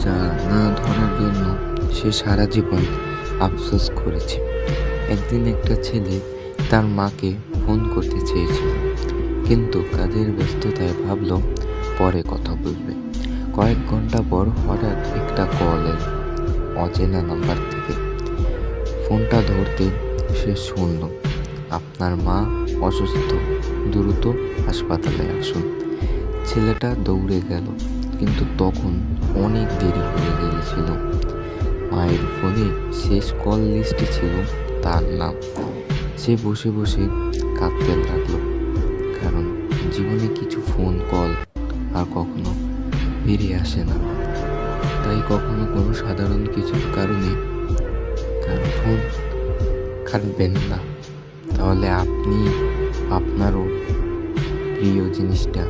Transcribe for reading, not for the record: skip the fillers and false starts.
যা না ধরার জন্য সে সারা জীবন আফসোস করেছে। একদিন একটা ছেলে তার মাকে ফোন করতে চেয়েছিল, কিন্তু কাজের ব্যস্ততায় ভাবল পরে কথা বলবে। কয়েক ঘন্টা পর হঠাৎ একটা কল এল অচেনা নাম্বার থেকে। ফোনটা ধরতে সে শুনল, আপনার মা অসুস্থ, দ্রুত হাসপাতালে আসুন। ছেলেটা দৌড়ে গেল, কিন্তু তখন অনেক দেরি হয়ে গিয়েছিল। মায়ের ফোনে শেষ কল লিস্টে ছিল তার নাম। সে বসে বসে কাঁদতে লাগলো, কারণ জীবনে কিছু ফোন কল আর কখনো ফিরে আসে না। তাই কখনো কোনো সাধারণ কিছুর কারণে কারো ফোন কাটবেন না। তাহলে আপনি আপনারও প্রিয় জিনিসটা